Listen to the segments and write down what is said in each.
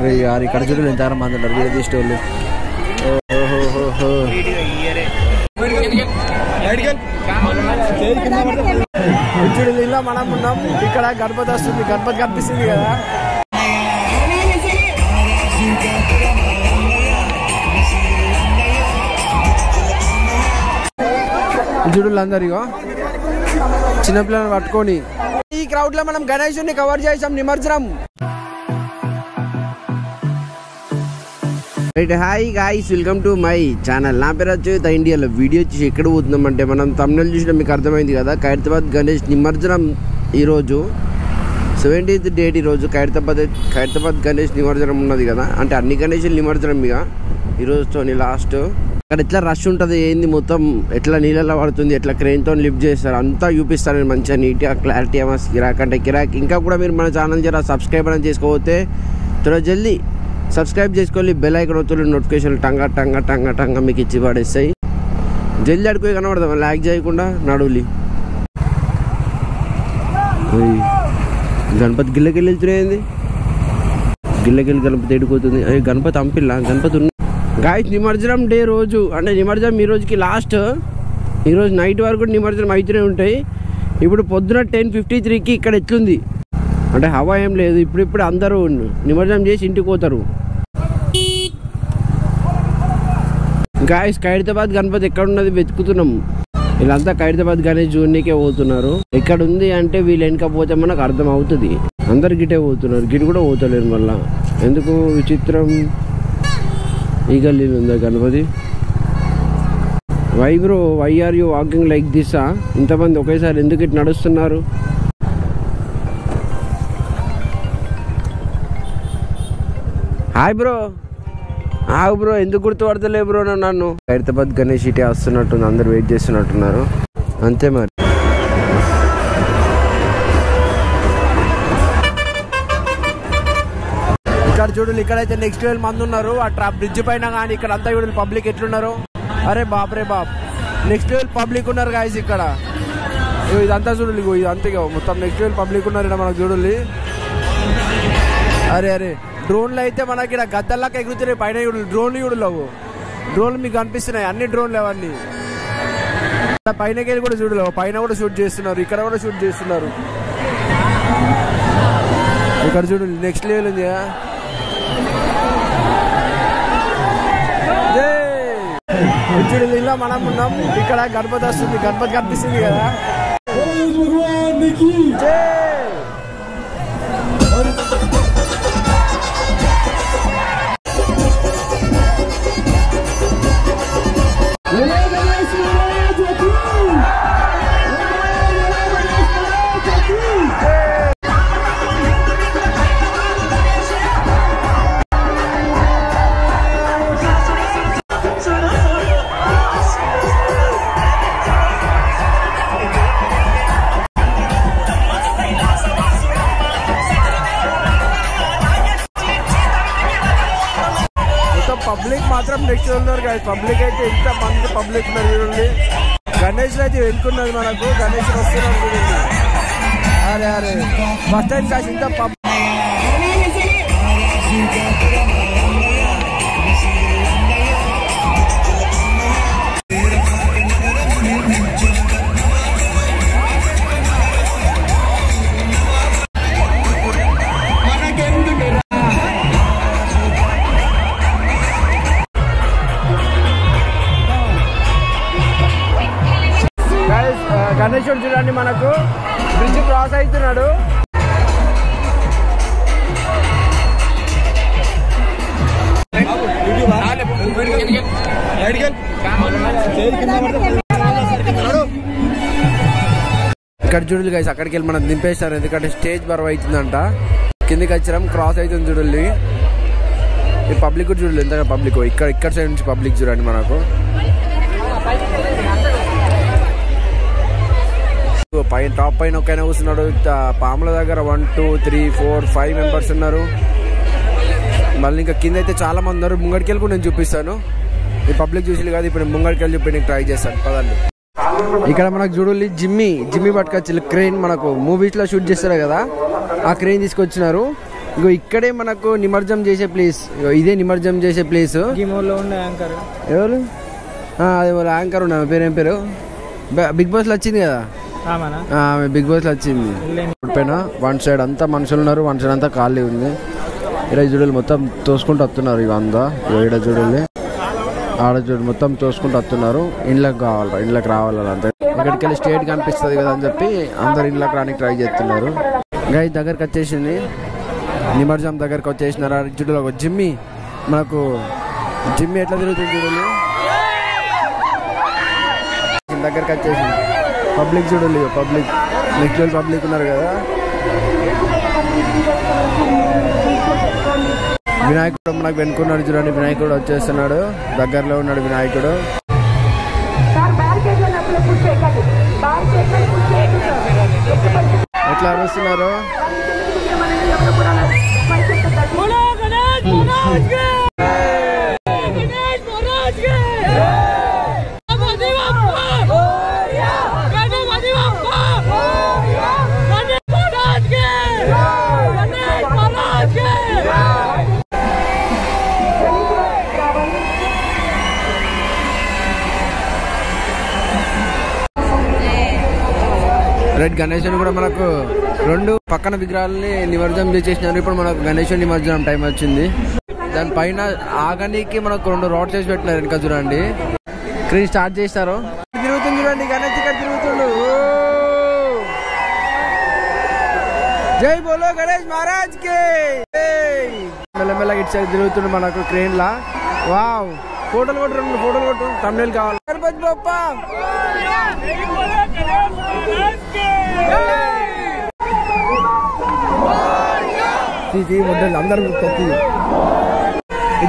अरे यार ఇక్కడ చూడండి ఎంత మంది ఉన్నారు వీడియో తీసేటోళ్ళు చూడండి ఇలా మనం ఉన్నాం ఇక్కడ గణపతి వస్తుంది గణపతి కనిపిస్తుంది కదా చూడండి అందరిగో చిన్నపిల్లలను పట్టుకొని ఈ క్రౌడ్ లో మనం గణేశుని కవర్ చేసాం నిమజ్జనం hi guys welcome to my channel నా పేరు వచ్చి ఇండియాలో వీడియో వచ్చి ఎక్కడ పోతున్నామంటే మనం తమిళ చూసినా మీకు అర్థమైంది కదా ఖైరతాబాద్ గణేష్ నిమజ్జనం ఈరోజు 17th డేట్ ఈరోజు ఖైరతాబాద్ గణేష్ నిమజ్జనం ఉన్నది కదా అంటే అన్ని గణేషులు నిమజ్జనం ఇక ఈరోజుతో లాస్ట్ అక్కడ ఎట్లా రష్ ఉంటుంది ఏంది మొత్తం ఎట్లా నీళ్ళలో పడుతుంది ఎట్లా క్రెయిన్తో లిఫ్ట్ చేస్తారు అంతా చూపిస్తారు మంచిగా నీట్గా క్లారిటీ ఏమో కిరాక్ అంటే కిరాక్ ఇంకా కూడా మీరు మన ఛానల్ జర సబ్స్క్రైబ్ అని చేసుకోకపోతే త్వరగా జల్దీ సబ్స్క్రైబ్ చేసుకోవాలి బెల్ ఐకాన్ వస్తుంది నోటిఫికేషన్ టంగా మీకు ఇచ్చి పడేస్తాయి జల్దీ అడుగు కనబడదాం లాగ్ చేయకుండా నడువులి గణపతి గిల్లకెళ్ళి వెళ్తున్నాయింది గిల్లకెళ్ళి గణపతి ఎడిపోతుంది అవి గణపతి అంపిల్లా గణపతి ఉన్న గాయస్ నిమజ్జనం డే రోజు అంటే నిమజ్జనం ఈ రోజుకి లాస్ట్ ఈరోజు నైట్ వరకు కూడా నిమజ్జనం అయితేనే ఉంటాయి ఇప్పుడు పొద్దున 10:53కి ఇక్కడ ఎట్లుంది అంటే హవా ఏం లేదు ఇప్పుడు అందరూ నిమజ్జనం చేసి ఇంటికి పోతారు గాయస్ ఖైరతాబాద్ గణపతి ఎక్కడ ఉన్నది వెతుకుతున్నాం వీళ్ళంతా ఖైరతాబాద్ గణేష్ జూన్నికే పోతున్నారు ఎక్కడ ఉంది అంటే వీళ్ళు వెనక పోతే మనకు అర్థం అవుతుంది అందరు గిటే పోతున్నారు గిటి కూడా పోతలేరు మళ్ళా ఎందుకు విచిత్రం ఈ గల్లీలో ఉందా Ganapati why bro why are you walking like this ఇంతమంది ఒకేసారి ఎందుకు ఇటు నడుస్తున్నారు హాయ్ బ్రో ఆగు బ్రో ఎందుకు గుర్తుపడతలే బ్రో నన్ను ఖైరతాబాద్ గణేష్ ఇటే వస్తున్నట్టుంది అందరు వెయిట్ చేస్తున్నట్టున్నారు అంతే మరి ఇక్కడ చూడండి ఇక్కడైతే నెక్స్ట్ 12 మంది ఉన్నారు ఆ బ్రిడ్జ్ పైన కానీ ఇక్కడ అంతా చూడండి పబ్లిక్ ఎట్లున్నారు అరే బాప్ రే బాప్ నెక్స్ట్ 12 పబ్లిక్ ఉన్నారు గాయస్ ఇక్కడ ఇదంతా చూడండి ఇదంతా మొత్తం నెక్స్ట్ 12 పబ్లిక్ ఉన్నారు ఇక్కడ మనకు చూడండి అరే డ్రోన్లు అయితే మనకి ఇక్కడ గద్దల్లాగా ఎగురుతున్నాయి పైన డ్రోన్లు చూడలేవు డ్రోన్లు మీకు కనిపిస్తున్నాయి అన్ని డ్రోన్లు అవన్నీ పైనకి వెళ్ళి కూడా చూడలేవు పైన కూడా షూట్ చేస్తున్నారు ఇక్కడ కూడా షూట్ చేస్తున్నారు ఇక్కడ చూడండి నెక్స్ట్ లెవెల్ ఉంది చూడండి ఇలా మనం ఉన్నాం ఇక్కడ గణపతి వస్తుంది గణపతి కనిపిస్తుంది కదా పబ్లిక్ మాత్రం నెక్స్ట్ ఉన్నారు కదా పబ్లిక్ అయితే ఎంత మంది పబ్లిక్ ఉన్నారు చూడండి గణేష్ అయితే వెనుకున్నది మనకు గణేష్ వస్తున్నారు చూడండి అరే ఫస్ట్ టైం కాదు ఇంత గణేశుడు చూడండి మనకు బ్రిడ్జ్ క్రాస్ అవుతున్నాడు ఇక్కడ చూడండి గైస్ అక్కడికి వెళ్ళి మనం దింపేస్తారు ఎందుకంటే స్టేజ్ బరువు అవుతుందంట కిందికి వచ్చాం క్రాస్ అవుతుంది చూడండి ఈ పబ్లిక్ కూడా చూడండి ఎంత పబ్లిక్ ఇక్కడ సైడ్ నుంచి పబ్లిక్ చూడండి మనకు పైన టాప్ పైన ఒక్కైనా కూర్చున్నాడు పాముల దగ్గర 1 2 3 4 5 మెంబర్స్ ఉన్నారు మళ్ళీ ఇంకా కింద అయితే చాలా మంది ఉన్నారు ముంగడికి వెళ్ళి కూడా నేను చూపిస్తాను ఈ పబ్లిక్ చూసి కాదు ఇప్పుడు ముంగడికి వెళ్ళి చెప్పి నేను ట్రై చేస్తాను పదండి ఇక్కడ మనకు చూడాలి జిమ్మి పట్టుకొచ్చి క్రెయిన్ మనకు మూవీస్ లో షూట్ చేస్తారు కదా ఆ క్రెయిన్ తీసుకొచ్చినారు ఇగో ఇక్కడే మనకు నిమజ్జనం చేసే ప్లేస్, ఇదే నిమజ్జనం చేసే ప్లేస్. ఎవరు అదే వాళ్ళ యాంకర్ ఉన్నా, పేరేం పేరు, బిగ్ బాస్ లో వచ్చింది కదా, బిగ్ బాస్ లో వచ్చింది. పైన వన్ సైడ్ అంతా మనుషులు ఉన్నారు, వన్ సైడ్ అంతా ఖాళీ ఉంది. ఇక్కడ చూడలు మొత్తం తోసుకుంటూ వస్తున్నారు, ఇవంతా ఈడ చూడలే ఆడ చూడు మొత్తం తోసుకుంటూ వస్తున్నారు. ఇండ్లకు కావాలి, ఇండ్లకు రావాలి అంతే. ఇక్కడికి వెళ్ళి స్టేట్ కనిపిస్తుంది కదా అని చెప్పి అందరు ఇండ్లకు రానికి ట్రై చేస్తున్నారు. గైస్ దగ్గరకు వచ్చేసింది, నిమజ్జనం దగ్గరకు వచ్చేసినారు. చూడలు ఒక జిమ్మి, మనకు జిమ్మి ఎట్లా తిరుగుతుంది చూడాలి, దగ్గరకు వచ్చేసింది. పబ్లిక్ చూడాలి, పబ్లిక్ నెక్స్ట్ లెవెల్ పబ్లిక్ ఉన్నారు కదా. వినాయకుడు మనకు వెనుకున్నాడు చూడండి, వినాయకుడు వచ్చేస్తున్నాడు, దగ్గరలో ఉన్నాడు వినాయకుడు. ఎట్లా అరుస్తున్నారు, రెడ్ గణేశుని కూడా మనకు రెండు పక్కన విగ్రహాలని నిమజ్జనం చేసేసినారు. ఇప్పుడు మనకు గణేశుని నిమజ్జనం టైం వచ్చింది. దానిపైన ఆగనికి మనకు 2 రోడ్స్ చేసి పెట్టినారు వెనక చూడండి. క్రీన్ స్టార్ట్ చేస్తారు, తిరుగుతుంది చూడండి, గణేష్ ఇక్కడ తిరుగుతుండు. జై బోలో గణేష్ మహారాజ్ కి. మెల్లమెల్లగా ఇటు సైడ్ తిరుగుతుండు మనకు క్రేన్ లా. వావ్, ఫోటోలు కొట్టు, 2 ఫోటోలు కొట్టు, తమిళ కావాలి. గణపతి బప్ప అందరు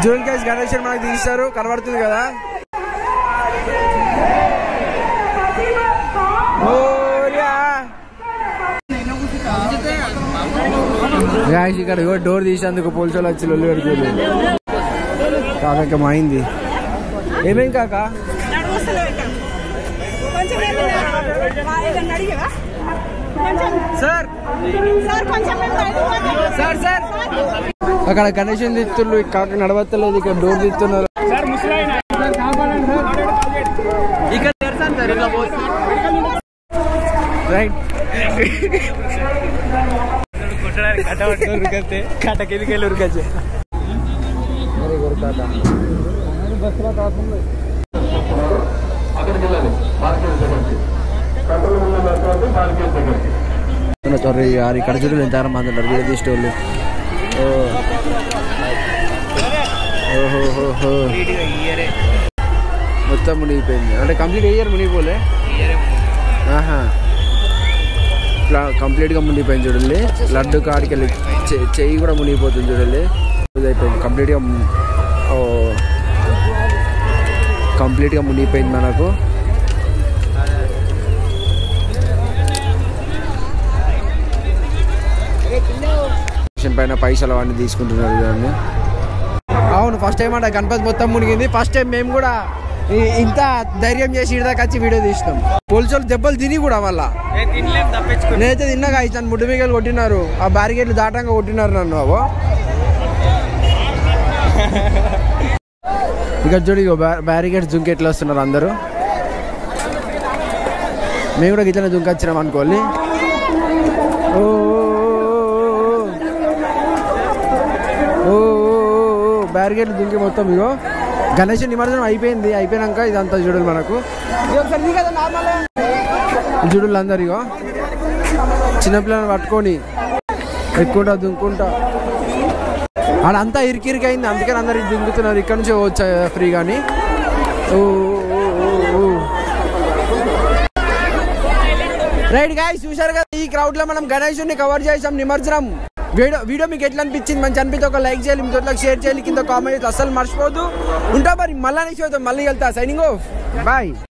జూన్ కేసు గణేష్ మనకు తీస్తారు, కనబడుతుంది కదా. ఇక్కడ డోర్ తీసేందుకు పోలీసు వచ్చి లొల్లి పెడుతుంది. కాక మాయింది, ఏమేం కాక అక్కడ గణేశం తీస్తున్నారు, కాక నడవత్తలేదు, ఇక్కడ డోర్ తీస్తున్నారు. రైట్ సారీ యార్, ఇక్కడ చూడలేదు ఎంత మంది ఉన్నారు వీడియో తీసేవాళ్ళు. ఓహోహో మొత్తం మునిగిపోయింది, అంటే కంప్లీట్ ఇయర్ మునిగిపోలే, కంప్లీట్గా మునిగిపోయింది చూడండి. లడ్డు కాడికి వెళ్ళి చెయ్యి కూడా మునిగిపోతుంది చూడండి. అయిపోయింది కంప్లీట్గా మునిగిపోయింది మనకు. పైన పైసలు అవన్నీ తీసుకుంటున్నారు చూడండి. అవును, ఫస్ట్ టైం అంటే గణపతి మొత్తం మునిగింది. ఫస్ట్ టైం మేము కూడా ఇంత ధైర్యం చేసి ఇదాకా వచ్చి వీడియో తీసినాం. పోలీసులు దెబ్బలు తిని కూడా వల్ల నేనైతే తిన్నాగా ఇచ్చాను. ముడ్డు మిగలు కొట్టినారు, ఆ బ్యారికేడ్లు దాటంగా కొట్టినారు నన్ను. అవో ఇక్కడ చూడు, బ్యారికేడ్స్ దుంకి ఎట్లా వస్తున్నారు అందరూ. మేము కూడా గిట్లనే దుంకి వచ్చినాం అనుకోవాలి. ఓ బ్యారికేడ్లు దుంకి మొత్తం. ఇగో గణేష్ నిమజ్జనం అయిపోయింది, అయిపోయినాక ఇదంతా చూడాలి మనకు. చూడాలి అందరు, ఇగో చిన్నపిల్లలను పట్టుకొని ఎక్కుంటా దుంకుంటా. ఆడంతా ఇరికిరికి అయింది, అందుకని అందరు దుంకుతున్నారు. ఇక్కడ నుంచి వచ్చా ఫ్రీ కానీ. రైట్ గాయ్స్, చూసారు కదా ఈ క్రౌడ్ లో మనం గణేశుని కవర్ చేసాం నిమజ్జనం. వీడియో మీకు ఎట్లా అనిపించింది, మంచి అనిపిస్తే ఒక లైక్ చేయాలి, మీ తోటలకు షేర్ చేయాలి, కింద కామెంట్ అసలు మర్చిపోదు. ఉంటా మరి, మళ్ళీ నెక్స్ట్ మళ్ళీ వెళ్తా. Signing off, bye.